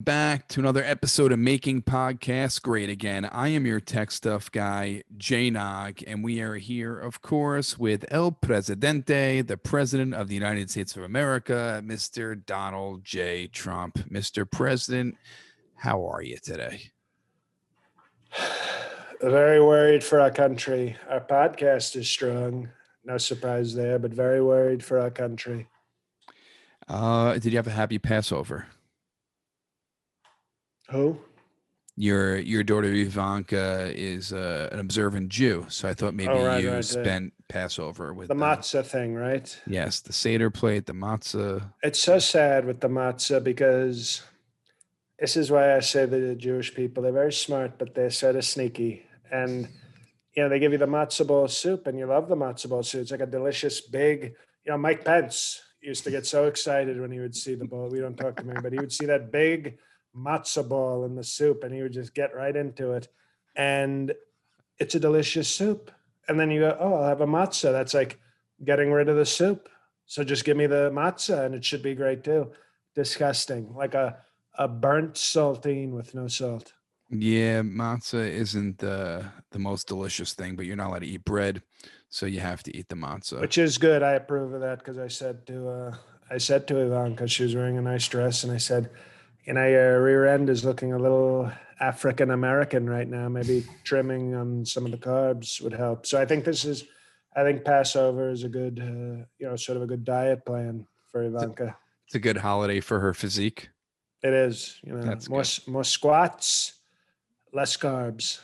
Back to another episode of Making Podcasts Great Again. I am your tech stuff guy, Jay Nog, and we are here, of course, with El Presidente, the President of the United States of America, Mr. Donald J. Trump. Mr. President, how are you today? Very worried for our country. Our podcast is strong. No surprise there, but very worried for our country. Did you have a happy Passover? Who? Your daughter Ivanka is an observant Jew, so I thought maybe Oh, right, you right. spent Passover with The matzah thing, right? yes, the Seder plate, the matzah. It's so sad with the matzah because this is why I say the Jewish people, they're very smart, but they're sort of sneaky. And, they give you the matzo ball soup and you love the matzo ball soup. It's like a delicious, big, Mike Pence used to get so excited when he would see the ball. We don't talk to him, but he would see that big matzo ball in the soup and he would just get right into it. And it's a delicious soup. And then you go, oh, I'll have a matzah. That's like getting rid of the soup. So just give me the matzah and it should be great too. Disgusting. Like a burnt saltine with no salt. Yeah, matzah isn't the most delicious thing, but you're not allowed to eat bread, so you have to eat the matzah. Which is good. I approve of that because I said to Ivanka, she was wearing a nice dress, and I said, your rear end is looking a little African American right now. Maybe trimming on some of the carbs would help. So I think Passover is a good, sort of a good diet plan for Ivanka. It's a good holiday for her physique. It is, That's more squats, less carbs.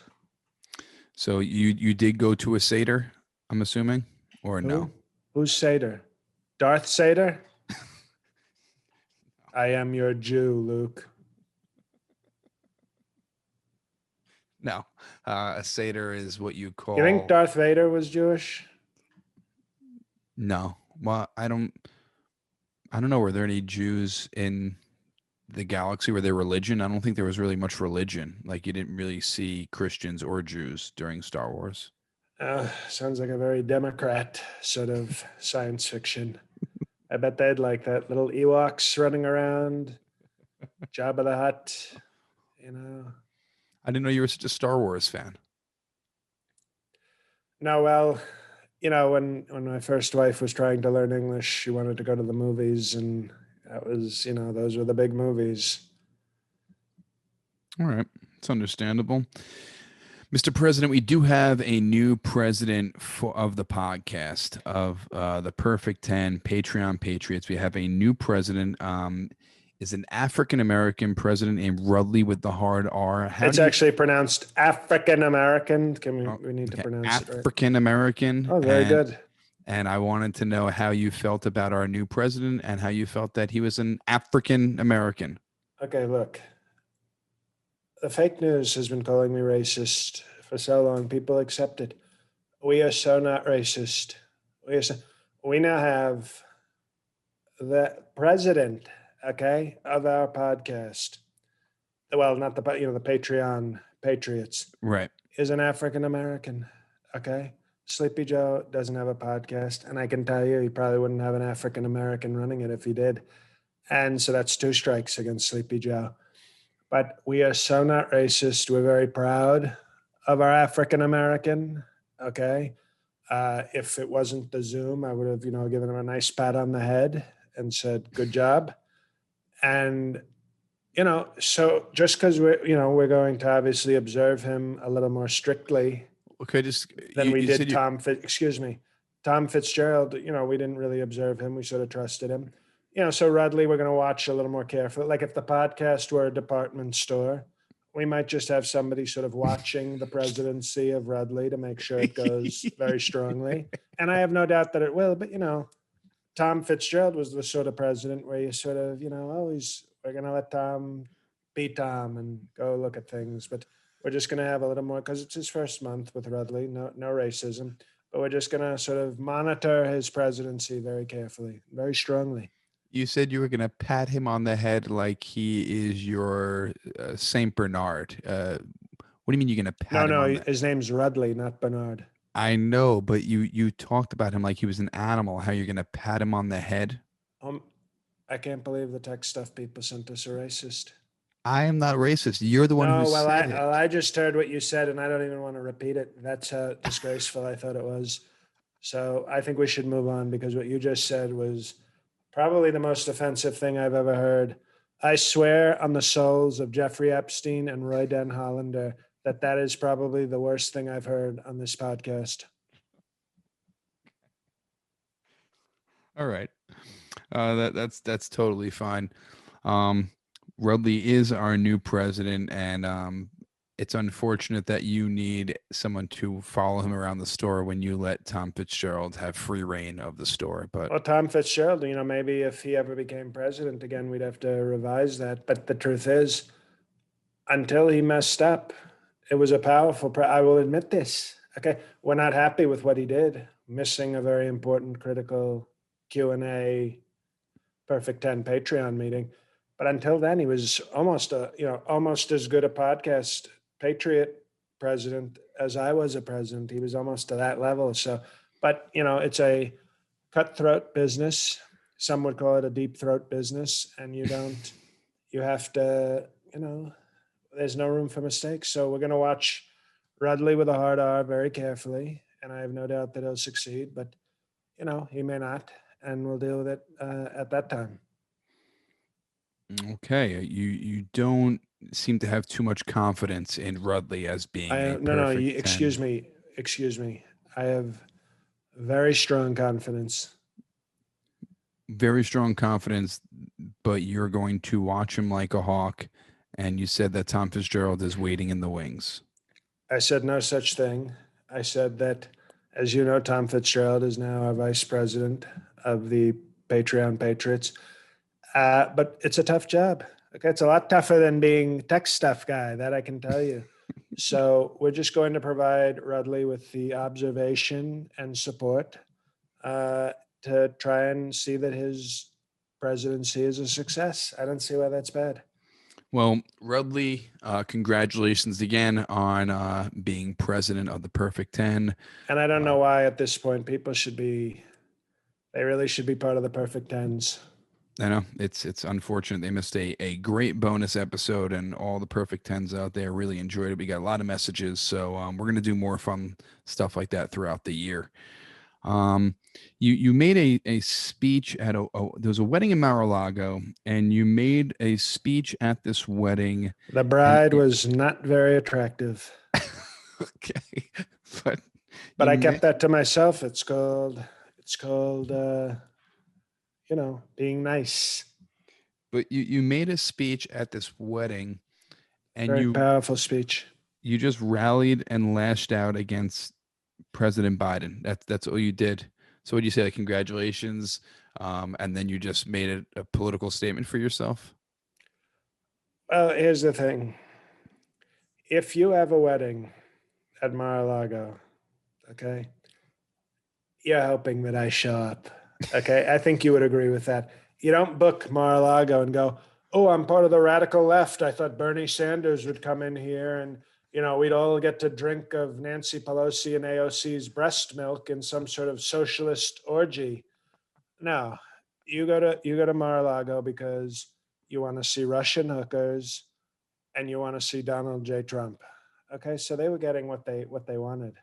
So you did go to a Seder, I'm assuming, or Who? no? Who's Seder? Darth Seder? I am your Jew, Luke. No, a Seder is what you call. You think Darth Vader was Jewish? No, well, I don't know. Were there any Jews in the galaxy? Were there religion? I don't think there was really much religion. Like you didn't really see Christians or Jews during Star Wars. Sounds like a very Democrat sort of science fiction. I bet they'd like that. Little Ewoks running around, Jabba the Hutt, I didn't know you were such a Star Wars fan. No, well, when my first wife was trying to learn English, she wanted to go to the movies, and that was, those were the big movies. All right. It's understandable. Mr. President, we do have a new president of the podcast of the Perfect 10 Patreon Patriots. We have a new president. Is an African-American president named Rudley with the hard R. It's actually pronounced African-American. We need to pronounce it right. African-American. Oh, very good. And I wanted to know how you felt about our new president and how you felt that he was an African-American. Okay, look. The fake news has been calling me racist for so long. People accept it. We are so not racist. We now have the president, okay, of our podcast. Well, not the Patreon Patriots. Right. Is an African American, okay? Sleepy Joe doesn't have a podcast, and I can tell you he probably wouldn't have an African American running it if he did. And so that's 2 strikes against Sleepy Joe. But we are so not racist. We're very proud of our African American. Okay. If it wasn't the Zoom, I would have, given him a nice pat on the head and said, good job. And, so just because we're going to obviously observe him a little more strictly than we did Tom Fitzgerald, we didn't really observe him. We sort of trusted him. So Rudley, we're going to watch a little more carefully. Like if the podcast were a department store, we might just have somebody sort of watching the presidency of Rudley to make sure it goes very strongly. And I have no doubt that it will. But, Tom Fitzgerald was the sort of president where you sort of, we're going to let Tom be Tom and go look at things. But we're just going to have a little more, because it's his first month with Rudley, no racism. But we're just going to sort of monitor his presidency very carefully, very strongly. You said you were going to pat him on the head like he is your Saint Bernard. What do you mean you're going to pat him on the head? His name's Rudley, not Bernard. I know, but you talked about him like he was an animal, how you're going to pat him on the head. I can't believe the tech stuff people sent us are racist. I am not racist. You're the one who No, said it. I just heard what you said, and I don't even want to repeat it. That's how disgraceful I thought it was. So I think we should move on because what you just said was probably the most offensive thing I've ever heard. I swear on the souls of Jeffrey Epstein and Roy Den Hollander that that is probably the worst thing I've heard on this podcast. All right. That's totally fine. Um, Rudley is our new president, and it's unfortunate that you need someone to follow him around the store when you let Tom Fitzgerald have free reign of the store. But Well, Tom Fitzgerald, maybe if he ever became president again, we'd have to revise that. But the truth is, until he messed up, it was a powerful. I will admit this. Okay, we're not happy with what he did, missing a very important, critical Q&A Perfect 10 Patreon meeting. But until then, he was almost as good a podcast patriot president as I was a president. He was almost to that level. So, but it's a cutthroat business. Some would call it a deep throat business, and you have to, there's no room for mistakes. So we're going to watch Rudley with a hard R very carefully, and I have no doubt that he'll succeed. But he may not, and we'll deal with it at that time. okay, you don't seem to have too much confidence in Rudley as being a No, perfect 10. Excuse me. I have very strong confidence. Very strong confidence, but you're going to watch him like a hawk. And you said that Tom Fitzgerald is waiting in the wings. I said no such thing. I said that, as you know, Tom Fitzgerald is now our vice president of the Patreon Patriots. But it's a tough job. Okay, it's a lot tougher than being tech stuff guy, that I can tell you. So we're just going to provide Rudley with the observation and support to try and see that his presidency is a success. I don't see why that's bad. Well, Rudley, congratulations again on being president of the Perfect 10. And I don't know why at this point they really should be part of the Perfect Tens. I know it's unfortunate they missed a great bonus episode, and all the Perfect 10s out there really enjoyed it. We got a lot of messages, so we're gonna do more fun stuff like that throughout the year. You made a speech at there was a wedding in Mar-a-Lago, and you made a speech at this wedding. The bride was not very attractive. Okay, but I kept that to myself. It's called being nice. But you made a speech at this wedding, and very powerful speech. You just rallied and lashed out against President Biden. That's all you did. So what you say? Like, congratulations, and then you just made it a political statement for yourself. Well, here's the thing: if you have a wedding at Mar-a-Lago, okay, you're hoping that I show up. Okay, I think you would agree with that. You don't book Mar-a-Lago and go, "Oh, I'm part of the radical left. I thought Bernie Sanders would come in here and we'd all get to drink of Nancy Pelosi and AOC's breast milk in some sort of socialist orgy." No, you go to Mar-a-Lago because you want to see Russian hookers and you want to see Donald J. Trump. Okay, so they were getting what they wanted.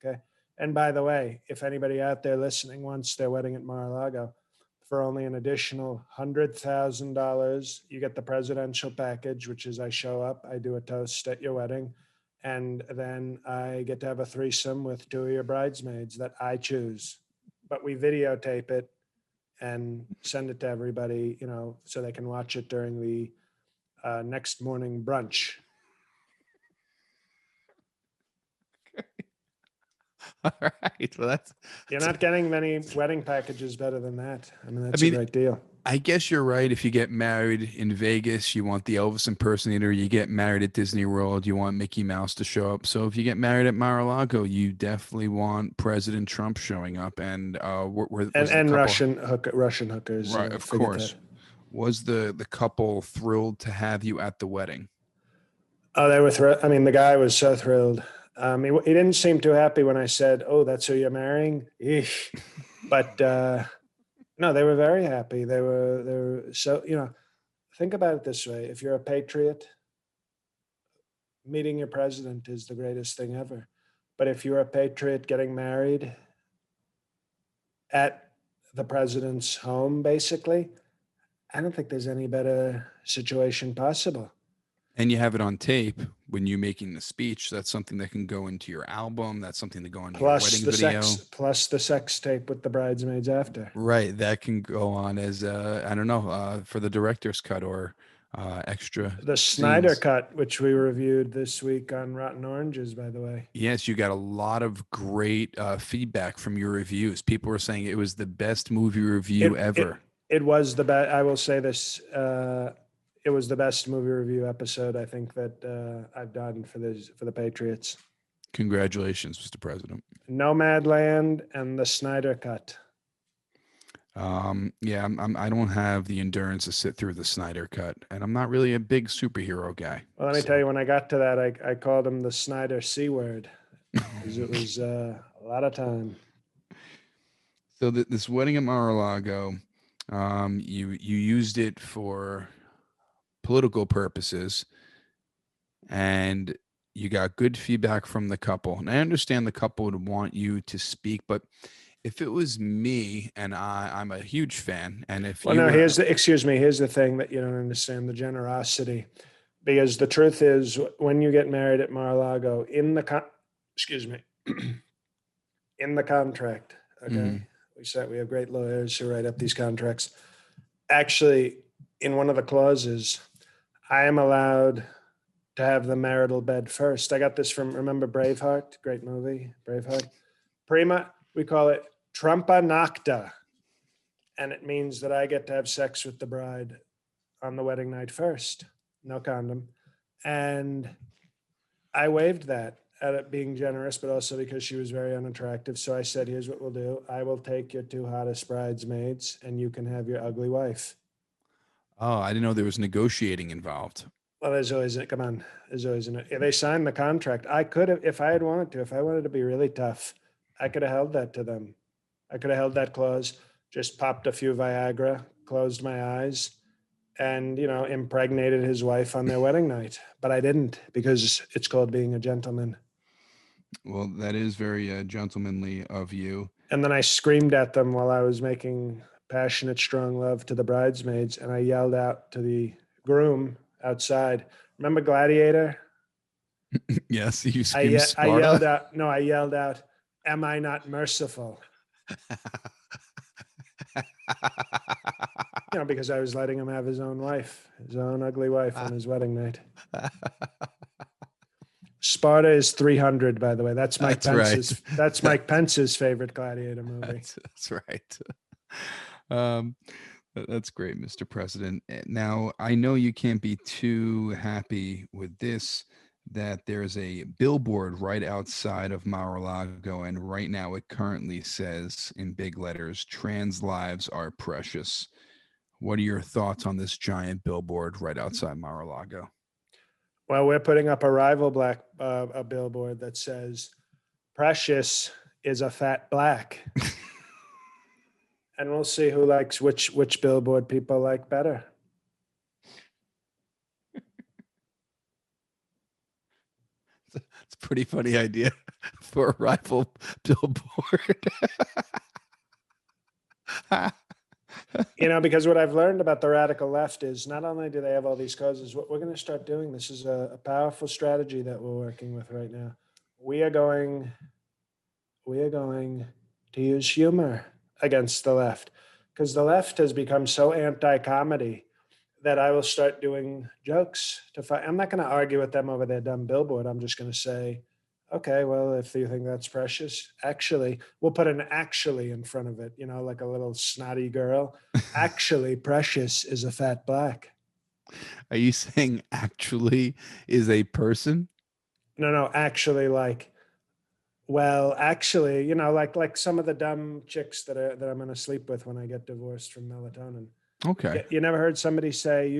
Okay, and by the way, if anybody out there listening wants their wedding at Mar-a-Lago, for only an additional $100,000, you get the presidential package, which is I show up, I do a toast at your wedding, and then I get to have a threesome with two of your bridesmaids that I choose. But we videotape it and send it to everybody, so they can watch it during the next morning brunch. All right. Well, you're not getting many wedding packages better than that. I mean, that's a great deal. I guess you're right. If you get married in Vegas, you want the Elvis impersonator. You get married at Disney World, you want Mickey Mouse to show up. So if you get married at Mar-a-Lago, you definitely want President Trump showing up, and Russian hookers. Right, of course. Was the couple thrilled to have you at the wedding? Oh, they were thrilled. I mean, the guy was so thrilled. He didn't seem too happy when I said, "Oh, that's who you're marrying." Eesh. But no, they were very happy. They were so think about it this way. If you're a patriot, meeting your president is the greatest thing ever. But if you're a patriot getting married at the president's home, basically, I don't think there's any better situation possible. And you have it on tape when you making the speech. That's something that can go into your album. That's something to go into your wedding video. Plus the sex tape with the bridesmaids after. Right. That can go on as, I don't know, for the director's cut or extra The Snyder scenes. Cut, which we reviewed this week on Rotten Oranges, by the way. Yes, you got a lot of great feedback from your reviews. People were saying it was the best movie review ever. It was the best. I will say this. It was the best movie review episode I think that I've done for the Patriots. Congratulations, Mr. President. Nomadland and the Snyder Cut. Yeah, I don't have the endurance to sit through the Snyder Cut, and I'm not really a big superhero guy. Well, let me tell you, when I got to that, I called him the Snyder C word because it was a lot of time. So this wedding at Mar-a-Lago, you used it for political purposes, and you got good feedback from the couple. And I understand the couple would want you to speak, but if it was me, and I'm a huge fan, and if well, you no, were, here's the thing that you don't understand: the generosity. Because the truth is, when you get married at Mar-a-Lago, in the contract, okay, we have great lawyers who write up these contracts. Actually, in one of the clauses, I am allowed to have the marital bed first. I got this from, remember Braveheart? Great movie, Braveheart. Prima, we call it Trumpa Nocta. And it means that I get to have sex with the bride on the wedding night first. No condom. And I waived that at it being generous, but also because she was very unattractive. So I said, here's what we'll do. I will take your two hottest bridesmaids and you can have your ugly wife. Oh, I didn't know there was negotiating involved. Well, there's always if they signed the contract. I could have, if I had wanted to, if I wanted to be really tough, I could have held that to them. I could have held that clause, just popped a few Viagra, closed my eyes, and, impregnated his wife on their wedding night. But I didn't, because it's called being a gentleman. Well, that is very gentlemanly of you. And then I screamed at them while I was making passionate, strong love to the bridesmaids. And I yelled out to the groom outside. Remember Gladiator? Yes, you screamed Sparta. I yelled out, am I not merciful? Because I was letting him have his own wife, his own ugly wife on his wedding night. Sparta is 300, by the way. That's Mike Pence's. Right. That's Mike Pence's favorite Gladiator movie. That's right. That's great, Mr. President. Now, I know you can't be too happy with this, that there's a billboard right outside of Mar-a-Lago, and right now it currently says in big letters, "Trans lives are precious." What are your thoughts on this giant billboard right outside Mar-a-Lago? Well, we're putting up a rival a billboard that says, "Precious is a fat black." And we'll see who likes which billboard people like better. It's a pretty funny idea for a rival billboard. Because what I've learned about the radical left is not only do they have all these causes, what we're going to start doing, this is a powerful strategy that we're working with right now. We are going to use humor against the left, because the left has become so anti-comedy that I will start doing jokes to fight. I'm not going to argue with them over their dumb billboard. I'm just going to say, okay, well, if you think that's precious, actually, we'll put an "actually" in front of it, like a little snotty girl. Actually, precious is a fat black. Are you saying actually is a person? No, actually, actually, like some of the dumb chicks that I'm going to sleep with when I get divorced from melatonin. Okay. You never heard somebody say,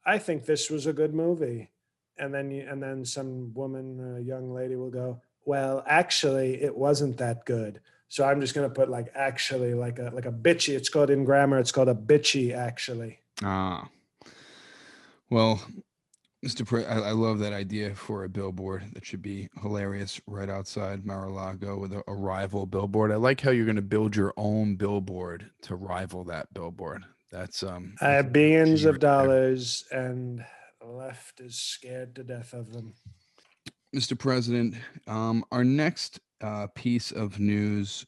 I think this was a good movie. And then some woman, a young lady will go, well, actually, it wasn't that good. So I'm just going to put actually, like a bitchy. It's called in grammar, it's called a bitchy actually. Ah. Well, I love that idea for a billboard. That should be hilarious right outside Mar-a-Lago with a rival billboard. I like how you're going to build your own billboard to rival that billboard. I That's have a real billions G of right there. dollars, and the left is scared to death of them. Mr. President, our next piece of news,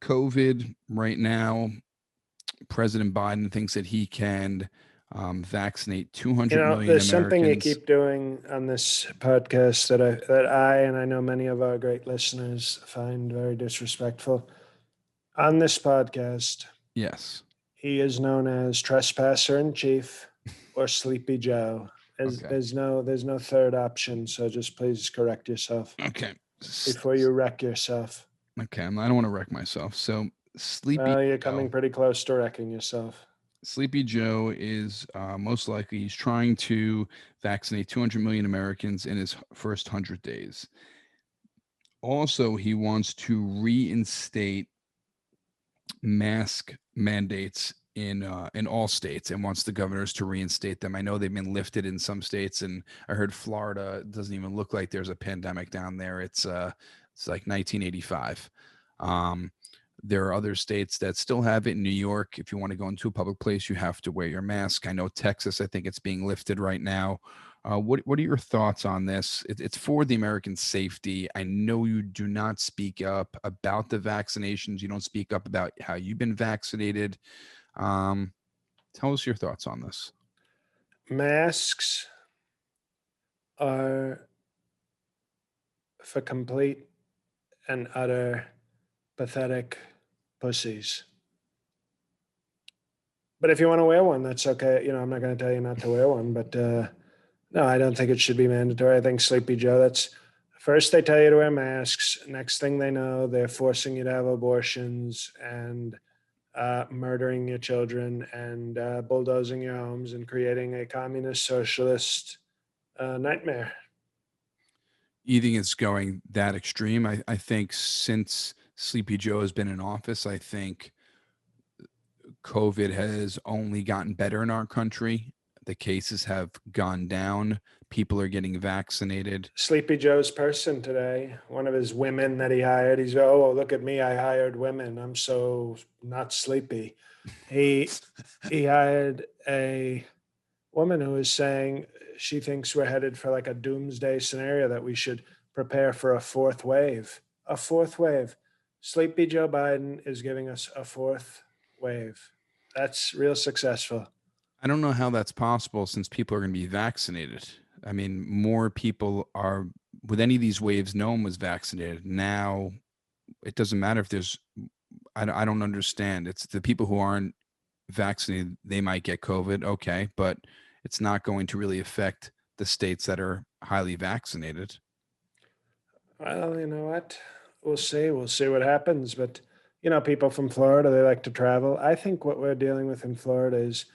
COVID right now, President Biden thinks that he can vaccinate You 200 know, million there's something you Americans. keep doing on this podcast that I and I know many of our great listeners find very disrespectful. On this podcast, Yes. he is known as trespasser in chief or Sleepy Joe. There's, Okay. there's no there's no third option. So just please correct yourself Okay. before you wreck yourself. Okay. I don't want to wreck myself. So, Sleepy Well, you're Joe. coming pretty close to wrecking yourself. Sleepy Joe is most likely he's trying to vaccinate 200 million Americans in his first 100 days. Also, he wants to reinstate mask mandates in all states and wants the governors to reinstate them. I know they've been lifted in some states, and I heard Florida doesn't even look like there's a pandemic down there. It's like 1985. Um, there are other states that still have it. In New York, if you want to go into a public place, you have to wear your mask. I know Texas, I think it's being lifted right now. What are your thoughts on this? It's for the American safety. I know you do not speak up about the vaccinations. You don't speak up about how you've been vaccinated. Um, Tell us your thoughts on this. Masks are for complete and utter pathetic pussies. But if you want to wear one, that's okay. You know, I'm not going to tell you not to wear one, but no, I don't think it should be mandatory. I think Sleepy Joe, that's first they tell you to wear masks. Next thing they know, they're forcing you to have abortions and murdering your children and bulldozing your homes and creating a communist socialist nightmare. You think it's going that extreme? I think since Sleepy Joe has been in office, I think COVID has only gotten better in our country. The cases have gone down. People are getting vaccinated. Sleepy Joe's person today, one of his women that he hired, he's, oh, look at me, I hired women. I'm so not sleepy. He he hired a woman who is saying she thinks we're headed for like a doomsday scenario, that we should prepare for a fourth wave. A fourth wave. Sleepy Joe Biden is giving us a fourth wave. That's real successful. I don't know how that's possible since people are going to be vaccinated. I mean, more people are with any of these waves. No one was vaccinated. Now it doesn't matter if there's. I don't understand. It's the people who aren't vaccinated. They might get COVID. Okay, but it's not going to really affect the states that are highly vaccinated. Well, you know what? We'll see. We'll see what happens. But, you know, people from Florida, they like to travel. I think what we're dealing with in Florida is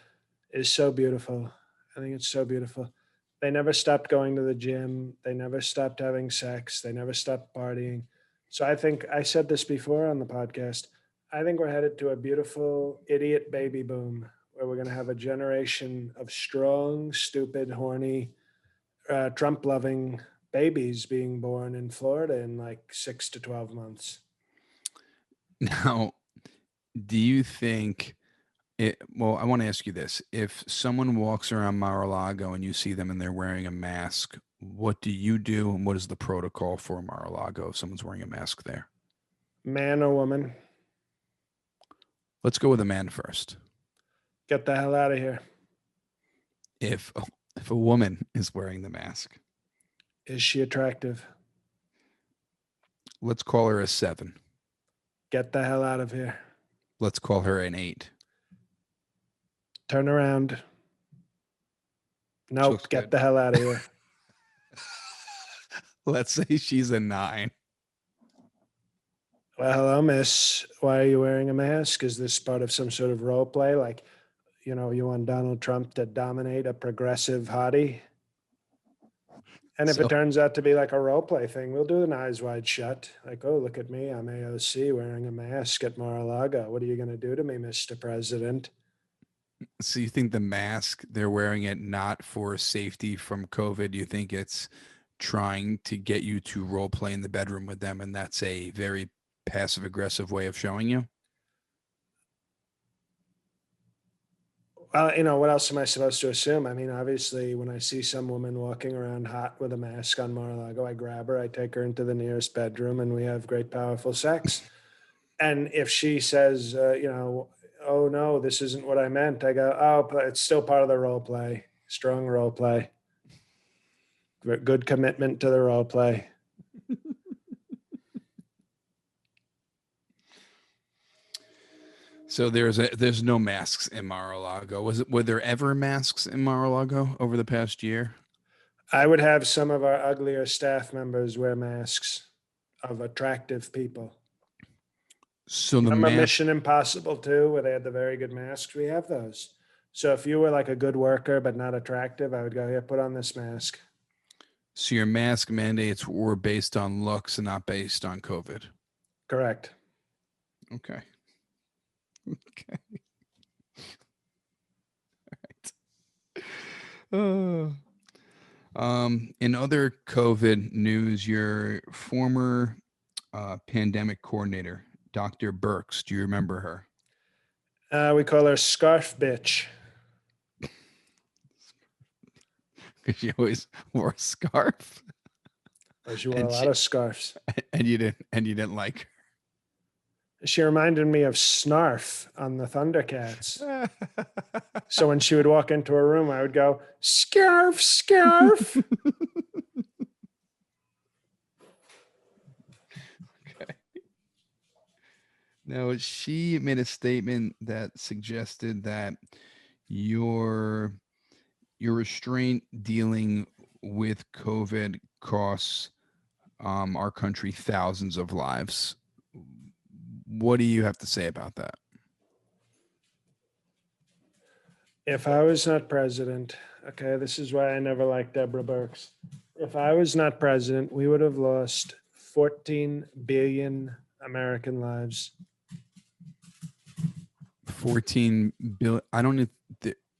so beautiful. I think it's so beautiful. They never stopped going to the gym. They never stopped having sex. They never stopped partying. So I think I said this before on the podcast. I think we're headed to a beautiful idiot baby boom where we're going to have a generation of strong, stupid, horny, Trump loving babies being born in Florida in like 6 to 12 months. Now, do you think well, I want to ask you this. If someone walks around Mar-a-Lago and you see them and they're wearing a mask, what do you do and what is the protocol for Mar-a-Lago if someone's wearing a mask there? Man or woman, Let's go with a man first. get the hell out of here. If if a woman is wearing the mask, Is she attractive? let's call her a 7. Get the hell out of here. Let's call her an 8. Turn around. She Nope, looks get good. the hell out of here. Let's say she's a 9. Well, hello, miss. Why are you wearing a mask? Is this part of some sort of role play? Like, you know, you want Donald Trump to dominate a progressive hottie? And if it So turns out to be like a role play thing, we'll do an eyes wide shut. Like, oh, look at me. I'm AOC wearing a mask at Mar-a-Lago. What are you going to do to me, Mr. President? So you think the mask, they're wearing it not for safety from COVID? You think it's trying to get you to role play in the bedroom with them, and that's a very passive aggressive way of showing you? Well, what else am I supposed to assume? I mean, obviously, when I see some woman walking around hot with a mask on Mar-a-Lago, I grab her, I take her into the nearest bedroom, and we have great, powerful sex. And if she says, oh no, this isn't what I meant, I go, oh, but it's still part of the role play. Strong role play. Good commitment to the role play. So there's no masks in Mar-a-Lago. Were there ever masks in Mar-a-Lago over the past year? I would have some of our uglier staff members wear masks of attractive people. So the Remember mask, Mission Impossible 2, where they had the very good masks? We have those. So if you were like a good worker but not attractive, I would go, here, put on this mask. so your mask mandates were based on looks and not based on COVID. Correct. Okay. Okay. All right. In other COVID news, your former pandemic coordinator, Dr. Burks, do you remember her? We call her Scarf Bitch. Because she always wore a scarf, Or she wore a and lot of scarves. you didn't like She reminded me of Snarf on the Thundercats. her. So when she would walk into a room, I would go, Scarf, Scarf. Okay. Now, she made a statement that suggested that your your restraint dealing with COVID costs our country thousands of lives. What do you have to say about that? If I was not president, okay, this is why I never liked Deborah Birx. If I was not president, we would have lost 14 billion American lives. 14 billion. I don't know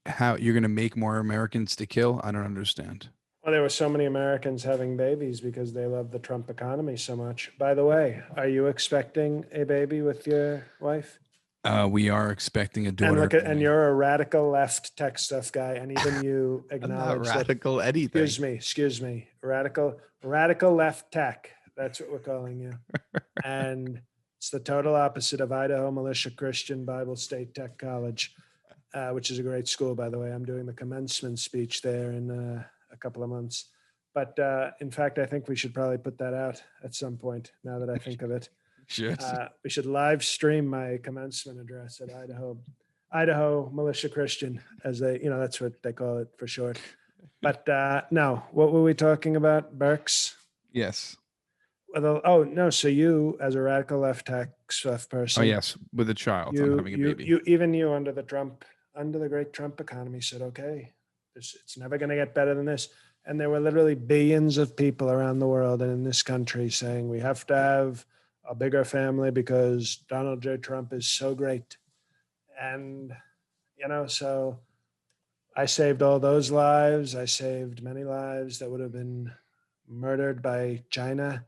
how you're going to make more Americans to kill. I don't understand. Well, there were so many Americans having babies because they love the Trump economy so much. By the way, are you expecting a baby with your wife? We are expecting a And daughter. look at, and you're a radical left tech stuff guy, and even you I'm not acknowledge that. radical anything. Excuse me, radical left tech. That's what we're calling you. And it's the total opposite of Idaho Militia Christian Bible State Tech College, which is a great school, by the way. I'm doing the commencement speech there in a couple of months. But in fact, I think we should probably put that out at some point. Now that I think of it. Should. We should live stream my commencement address at Idaho Militia Christian, as that's what they call it for short. But no, what were we talking about, Burks? Yes. Well, oh no, so you, as a radical left tech stuff person, Oh yes, with a child. I'm having a baby. you under the great Trump economy said, okay, it's never going to get better than this. And there were literally billions of people around the world and in this country saying we have to have a bigger family because Donald J. Trump is so great. And, so I saved all those lives. I saved many lives that would have been murdered by China.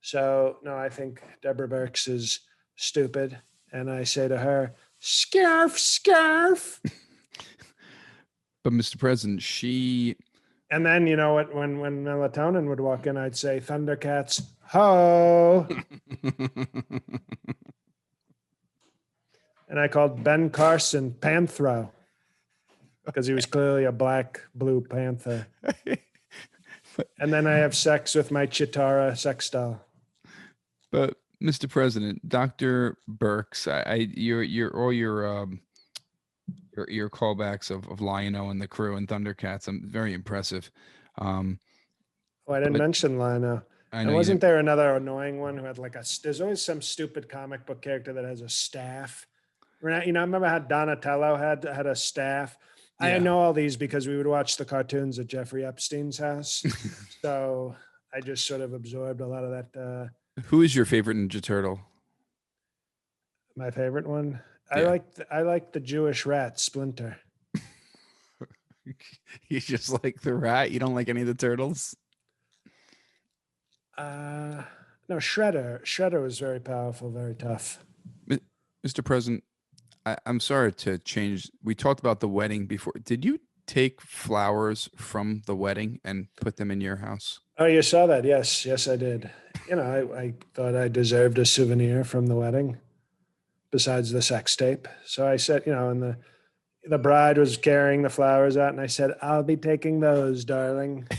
So, no, I think Deborah Birx is stupid. And I say to her, scarf, scarf. But Mr. President, she And then, you know what, when Melatonin would walk in, I'd say, Thundercats, ho. And I called Ben Carson Panthro because he was clearly a black blue panther. And then I have sex with my Chitara sex doll. But Mr. President, Dr. Burks, your all your callbacks of Lion-O and the crew and Thundercats, I'm very impressive. Oh, I didn't mention Lionel. I And know wasn't there another annoying one who had there's always some stupid comic book character that has a staff. Right? I remember how Donatello had a staff. I Yeah. know all these because we would watch the cartoons at Jeffrey Epstein's house. So I just sort of absorbed a lot of that. Who is your favorite Ninja Turtle? My favorite one. Yeah. I like the Jewish rat Splinter. You just like the rat. You don't like any of the turtles. Uh, no, Shredder. Shredder was very powerful, very tough. Mr. President, I'm sorry to change. We talked about the wedding before. Did you take flowers from the wedding and put them in your house? Oh, you saw that? Yes, yes, I did. I thought I deserved a souvenir from the wedding besides the sex tape. So I said, and the bride was carrying the flowers out, and I said, "I'll be taking those, darling."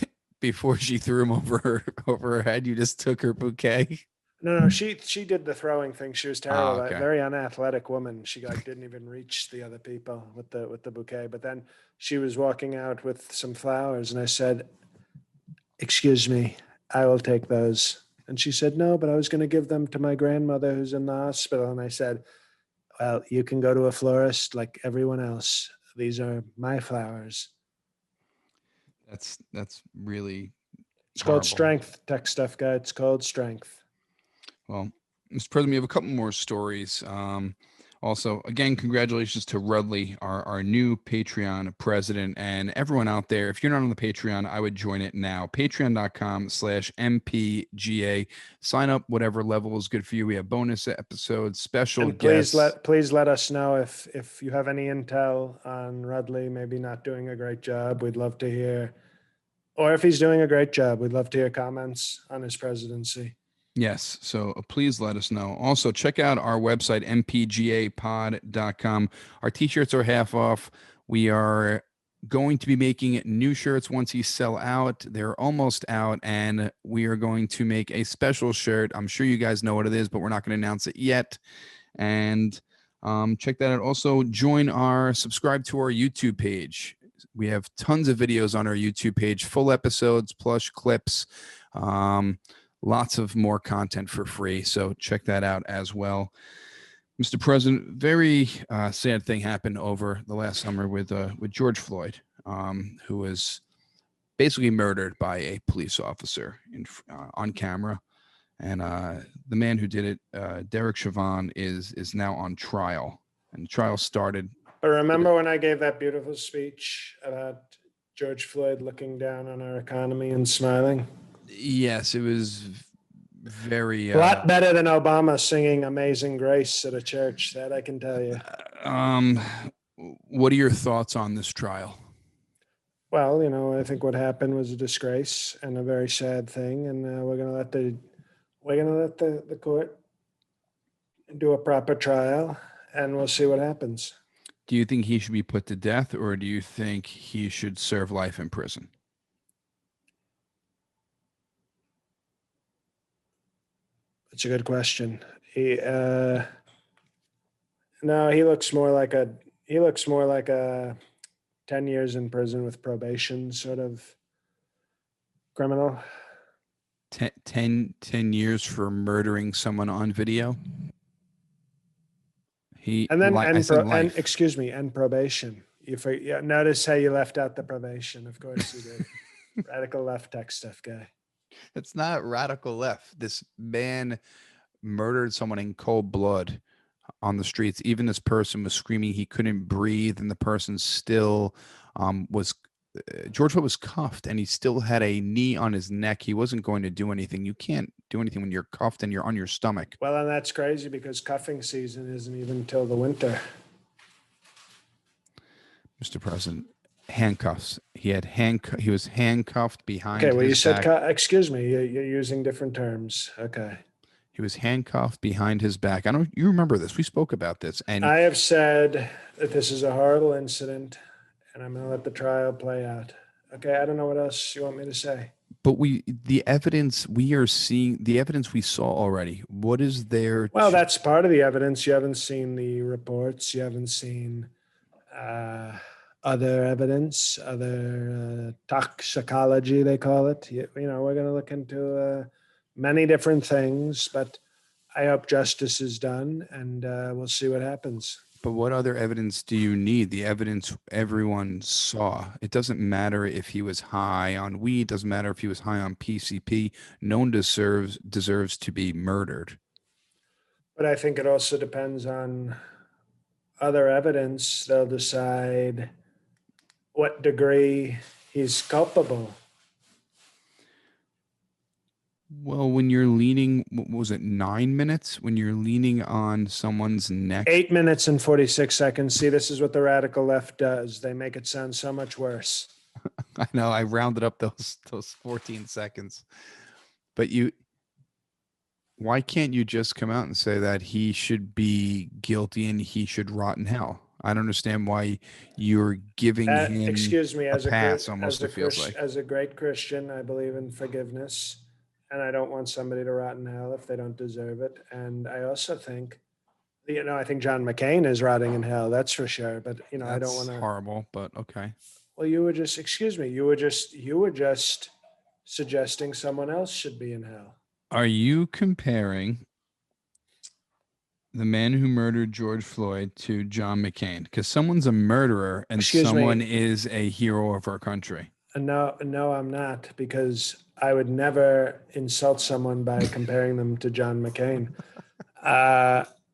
Before she threw them over her head, you just took her bouquet. No, she did the throwing thing. She was Oh, terrible. A okay. very unathletic woman. She like didn't even reach the other people with the bouquet. But then she was walking out with some flowers, and I said, "Excuse me, I will take those." And she said, "No, but I was going to give them to my grandmother who's in the hospital." And I said, "Well, you can go to a florist like everyone else. These are my flowers." That's really It's called horrible. strength, tech stuff guy. It's called strength. Well, Mr. President, we have a couple more stories. Also, again, congratulations to Rudley, our new Patreon president, and everyone out there. If you're not on the Patreon, I would join it now. Patreon.com/MPGA. Sign up, whatever level is good for you. We have bonus episodes, special And guests. please let us know if you have any intel on Rudley maybe not doing a great job. We'd love to hear, or if he's doing a great job, we'd love to hear comments on his presidency. Yes. So please let us know. Also, check out our website, mpgapod.com. Our t shirts are half off. We are going to be making new shirts once these sell out. They're almost out, and we are going to make a special shirt. I'm sure you guys know what it is, but we're not going to announce it yet. And check that out. Also, subscribe to our YouTube page. We have tons of videos on our YouTube page, full episodes, plush clips. Lots of more content for free. So check that out as well. Mr. President, very sad thing happened over the last summer with George Floyd, who was basically murdered by a police officer on camera. And the man who did it, Derek Chauvin, is now on trial. And the trial started. But remember when I gave that beautiful speech about George Floyd looking down on our economy and smiling? Yes, it was very A lot better than Obama singing Amazing Grace at a church, that I can tell you. What are your thoughts on this trial? Well, I think what happened was a disgrace and a very sad thing, and we're going to let the court do a proper trial, and we'll see what happens. Do you think he should be put to death, or do you think he should serve life in prison? It's a good question. No, he looks more like a 10 years in prison with probation sort of criminal. 10 years for murdering someone on video. I said life. Excuse me, and probation. Notice how you left out the probation. Of course you did. Radical left tech stuff guy. It's not radical left. This man murdered someone in cold blood on the streets. Even this person was screaming he couldn't breathe, and the person still was. George Floyd was cuffed, and he still had a knee on his neck. He wasn't going to do anything. You can't do anything when you're cuffed and you're on your stomach. Well, and that's crazy because cuffing season isn't even until the winter. Mr. President, handcuffs. He was handcuffed behind. Okay, well, you said, back. Excuse me, you're using different terms. Okay. He was handcuffed behind his back. You remember this. We spoke about this. And I have said that this is a horrible incident, and I'm going to let the trial play out. Okay, I don't know what else you want me to say. But the evidence we are seeing, the evidence we saw already, what is there? Well, that's part of the evidence. You haven't seen the reports. You haven't seen other evidence, other toxicology, they call it. We're going to look into many different things, but I hope justice is done, and we'll see what happens. But what other evidence do you need? The evidence everyone saw. It doesn't matter if he was high on weed. It doesn't matter if he was high on PCP. No one deserves to be murdered. But I think it also depends on other evidence. They'll decide what degree he's culpable. Well, when you're leaning, what was it, 9 minutes? When you're leaning on someone's neck. 8 minutes and 46 seconds. See, this is what the radical left does. They make it sound so much worse. I know I rounded up those 14 seconds. But why can't you just come out and say that he should be guilty and he should rot in hell? I don't understand why you're giving him Excuse me, a pass, almost, it feels like. as a great Christian, I believe in forgiveness, and I don't want somebody to rot in hell if they don't deserve it. And I also think, I think John McCain is rotting in hell. That's for sure. But I don't That's want to. horrible, but okay. Well, excuse me, you were just suggesting someone else should be in hell. Are you comparing the man who murdered George Floyd to John McCain? Because someone's a murderer and Excuse someone me. is a hero of our country. No, no, I'm not, because I would never insult someone by comparing them to John McCain.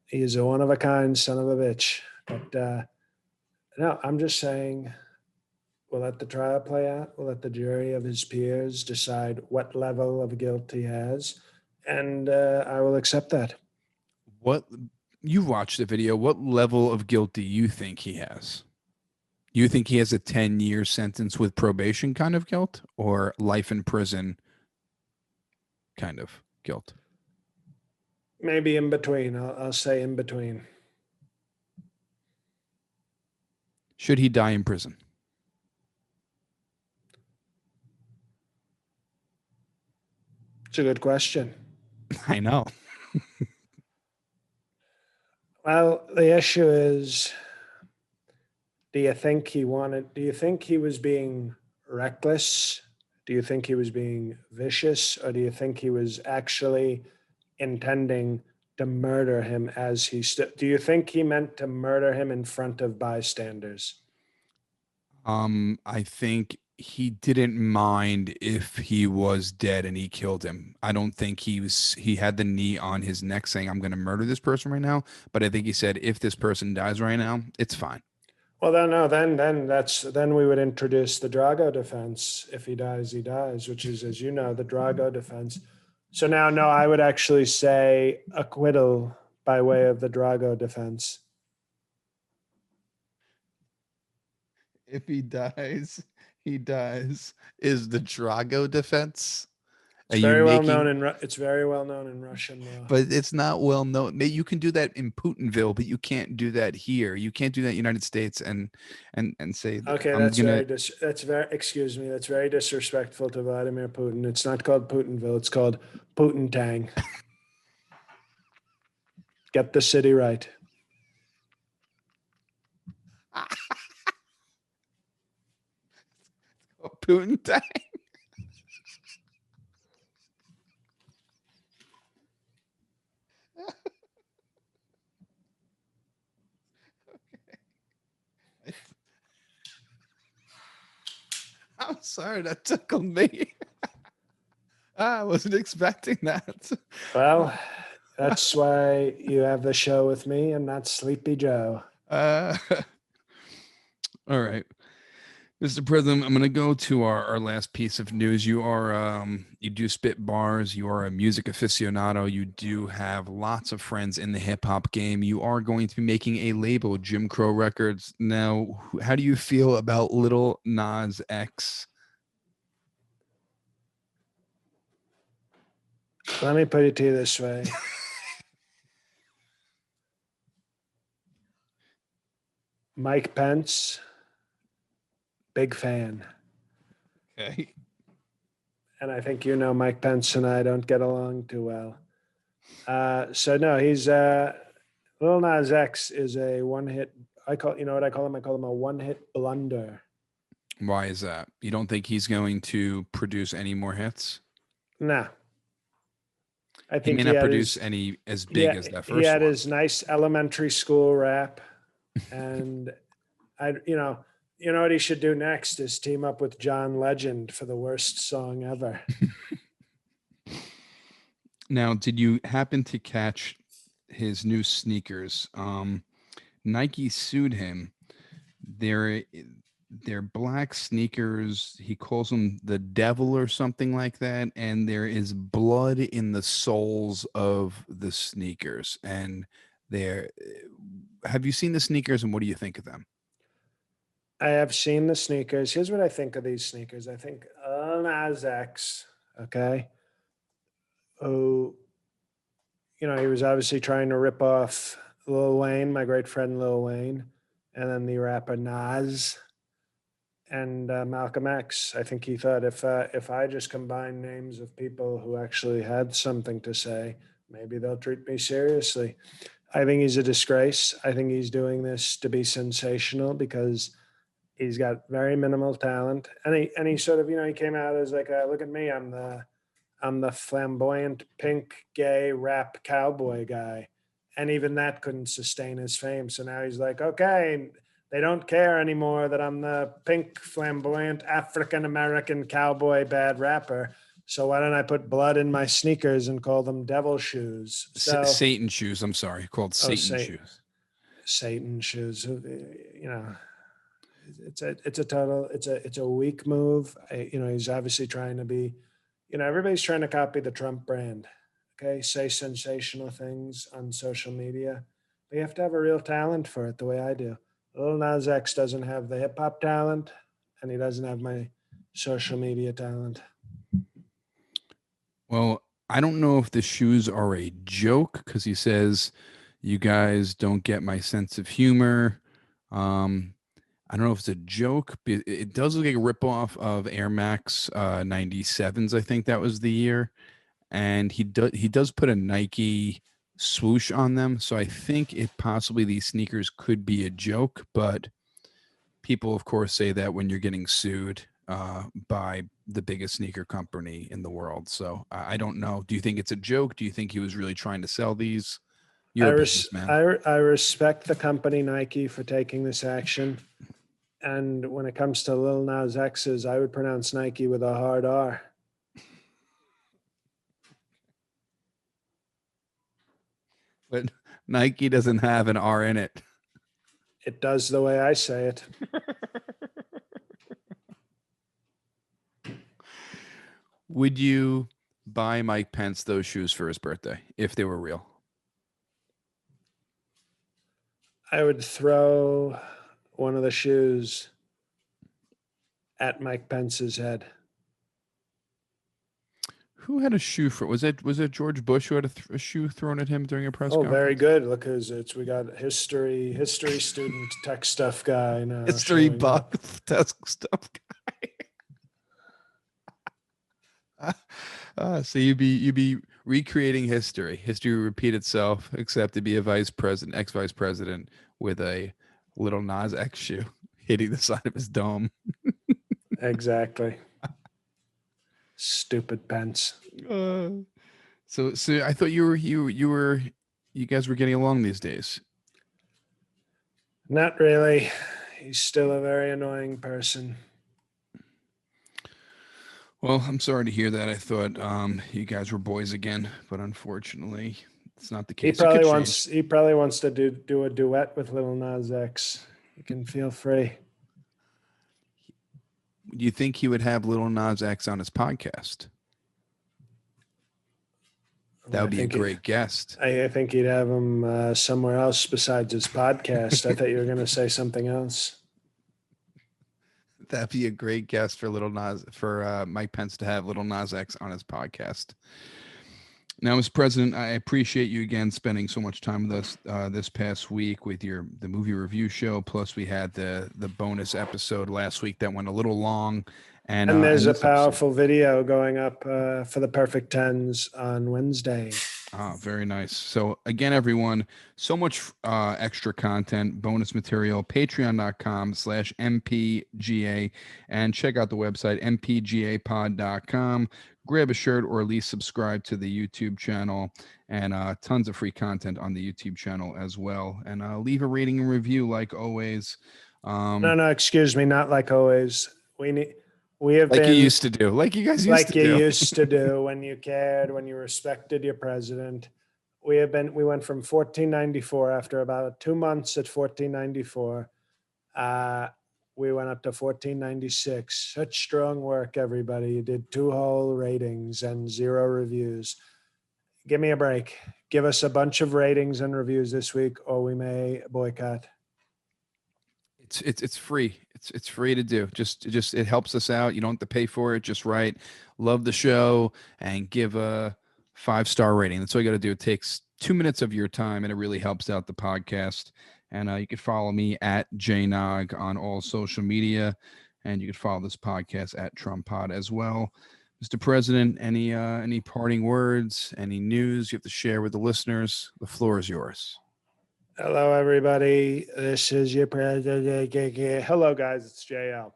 He's a one of a kind son of a bitch. But no, I'm just saying we'll let the trial play out. We'll let the jury of his peers decide what level of guilt he has. And I will accept that. What you watched the video, what level of guilt do you think he has? You think he has a 10-year sentence with probation kind of guilt, or life in prison kind of guilt? Maybe in between. I'll say in between. Should he die in prison? It's a good question. I know. Well, the issue is, do you think he was being reckless? Do you think he was being vicious? Or do you think he was actually intending to murder him as he stood? Do you think he meant to murder him in front of bystanders? I think he didn't mind if he was dead and he killed him. I don't think he had the knee on his neck saying, I'm gonna murder this person right now. But I think he said, if this person dies right now, it's fine. Well, then no, then we would introduce the Drago defense. If he dies, he dies, which is, as you know, the Drago defense. So now, no, I would actually say acquittal by way of the Drago defense. If he dies, he dies. Is the Drago defense? Are It's you very well known making? in it's very well known in Russian law. But it's not well known. You can do that in Putinville, but you can't do that here. You can't do that in the United States and say that Okay, I'm gonna. that's very excuse me, that's very disrespectful to Vladimir Putin. It's not called Putinville, it's called Putintang. Get the city right. Putin time. I'm sorry, that tickled me. I wasn't expecting that. Well, that's why you have the show with me and not Sleepy Joe. Uh, all right. Mr. President, I'm going to go to our last piece of news. You do spit bars. You are a music aficionado. You do have lots of friends in the hip hop game. You are going to be making a label, Jim Crow Records. Now, how do you feel about Little Nas X? Let me put it to you this way. Mike Pence, big fan. Okay. And I think Mike Pence and I don't get along too well. So no, he's Lil Nas X is a one hit. I call what I call him. I call him a one hit blunder. Why is that? You don't think he's going to produce any more hits? Nah, I He think may not produce any as big as that he first had one. his nice elementary school rap, and you know what he should do next is team up with John Legend for the worst song ever. Now, did you happen to catch his new sneakers? Nike sued him. There, they're black sneakers. He calls them the devil or something like that. And there is blood in the soles of the sneakers. And they're, have you seen the sneakers and what do you think of them? I have seen the sneakers. Here's what I think of these sneakers. I think Nas X, okay, who, he was obviously trying to rip off Lil Wayne, my great friend Lil Wayne, and then the rapper Nas and Malcolm X. I think he thought if I just combine names of people who actually had something to say, maybe they'll treat me seriously. I think he's a disgrace. I think he's doing this to be sensational because he's got very minimal talent, and he sort of he came out as like, look at me, I'm the flamboyant pink gay rap cowboy guy, and even that couldn't sustain his fame. So now he's like, okay, they don't care anymore that I'm the pink flamboyant African American cowboy bad rapper. So why don't I put blood in my sneakers and call them devil shoes? So Satan shoes. I'm sorry, called oh, Satan shoes. Satan shoes. It's a weak move. He's obviously trying to be, everybody's trying to copy the Trump brand. Okay, say sensational things on social media, but you have to have a real talent for it, the way I do. Lil Nas X doesn't have the hip hop talent, and he doesn't have my social media talent. Well, I don't know if the shoes are a joke because he says, "You guys don't get my sense of humor." Um, I don't know if it's a joke. But it does look like a ripoff of Air Max 97s. I think that was the year, and he does put a Nike swoosh on them. So I think it possibly these sneakers could be a joke, but people, of course, say that when you're getting sued by the biggest sneaker company in the world. So I don't know. Do you think it's a joke? Do you think he was really trying to sell these? You're a businessman. I respect the company Nike for taking this action. And when it comes to Lil Nas X's, I would pronounce Nike with a hard R. But Nike doesn't have an R in it. It does the way I say it. Would you buy Mike Pence those shoes for his birthday if they were real? I would throw one of the shoes at Mike Pence's head. Who had a shoe for? Was it George Bush who had a shoe thrown at him during a press Oh, conference? very good. Look who's we got history student tech stuff guy now. History showing up. buff desk stuff guy. So you'd be recreating history. History would repeat itself, except to be a vice president, ex-vice president, with a little Nas X shoe hitting the side of his dome. Exactly. Stupid Pence. So I thought you guys were getting along these days. Not really. He's still a very annoying person. Well, I'm sorry to hear that. I thought you guys were boys again, but unfortunately, it's not the He case. It could probably wants to do a duet with Lil Nas X. You can feel free. Do you think he would have Little Nas X on his podcast? That would be a great guest. I think he'd have him somewhere else besides his podcast. I thought you were going to say something else. That'd be a great guest for Mike Pence to have Little Nas X on his podcast. Now, Mr. President, I appreciate you again spending so much time with us this past week with the movie review show. Plus, we had the bonus episode last week that went a little long. And there's a powerful video going up for the Perfect Tens on Wednesday. Very nice. So again, everyone, so much extra content, bonus material, patreon.com/mpga, and check out the website, mpgapod.com. Grab a shirt or at least subscribe to the YouTube channel, and tons of free content on the YouTube channel as well. And leave a rating and review like always. No, excuse me, not like always. We have like been you used to do, like you guys used to do. used to do when you cared, when you respected your president. We went from 1494 after about 2 months at 1494 we went up to 1496. Such strong work, everybody. You did 2 whole ratings and 0 reviews. Give me a break. Give us a bunch of ratings and reviews this week, or we may boycott. It's free. It's free to do. Just it helps us out. You don't have to pay for it. Just write, love the show, and give a 5-star rating. That's all you got to do. It takes 2 minutes of your time, and it really helps out the podcast. And you can follow me at JNog on all social media, and you can follow this podcast at TrumpPod as well. Mr. President, any parting words, any news you have to share with the listeners? The floor is yours. Hello, everybody. This is your president. Hello, guys. It's JL.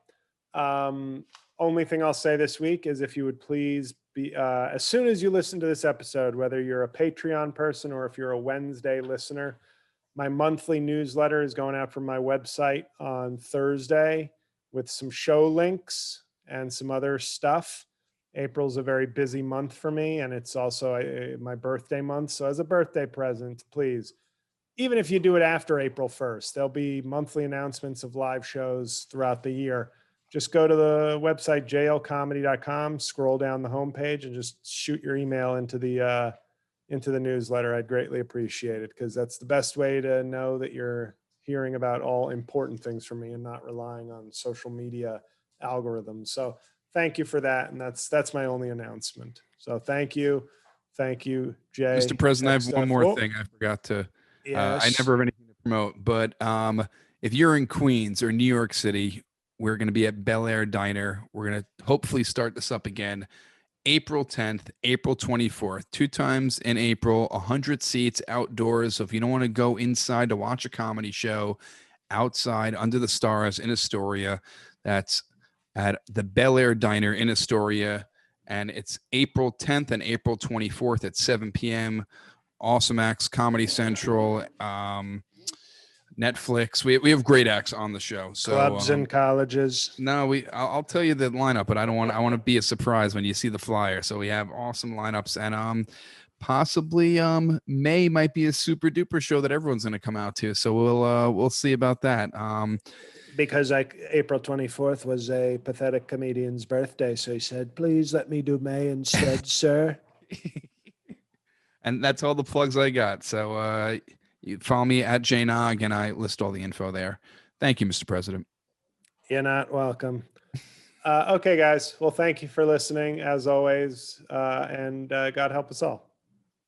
Only thing I'll say this week is if you would please be, as soon as you listen to this episode, whether you're a Patreon person or if you're a Wednesday listener, my monthly newsletter is going out from my website on Thursday with some show links and some other stuff. April's a very busy month for me, and it's also my birthday month. So as a birthday present, please, even if you do it after April 1st, there'll be monthly announcements of live shows throughout the year. Just go to the website, jlcomedy.com, scroll down the homepage, and just shoot your email into the newsletter. I'd greatly appreciate it, because that's the best way to know that you're hearing about all important things from me and not relying on social media algorithms. So thank you for that. And that's my only announcement. So thank you. Thank you, Jay. Mr. President, I have one more thing I forgot to. Yes. I never have anything to promote, but if you're in Queens or New York City, we're going to be at Bel Air Diner. We're going to hopefully start this up again. April 10th, April 24th, 2 times in April, 100 seats outdoors. So if you don't want to go inside to watch a comedy show, outside under the stars in Astoria, that's at the Bel Air Diner in Astoria. And it's April 10th and April 24th at 7 p.m. Awesome acts, Comedy Central, Netflix. We have great acts on the show. So clubs and colleges. No, I'll tell you the lineup, but I want to be a surprise when you see the flyer. So we have awesome lineups, and possibly May might be a super duper show that everyone's going to come out to. So we'll see about that. Because April 24th was a pathetic comedian's birthday, so he said, "Please let me do May instead, sir." And that's all the plugs I got. So you follow me at JNog, and I list all the info there. Thank you, Mr. President. You're not welcome. Okay, guys. Well, thank you for listening, as always, and God help us all.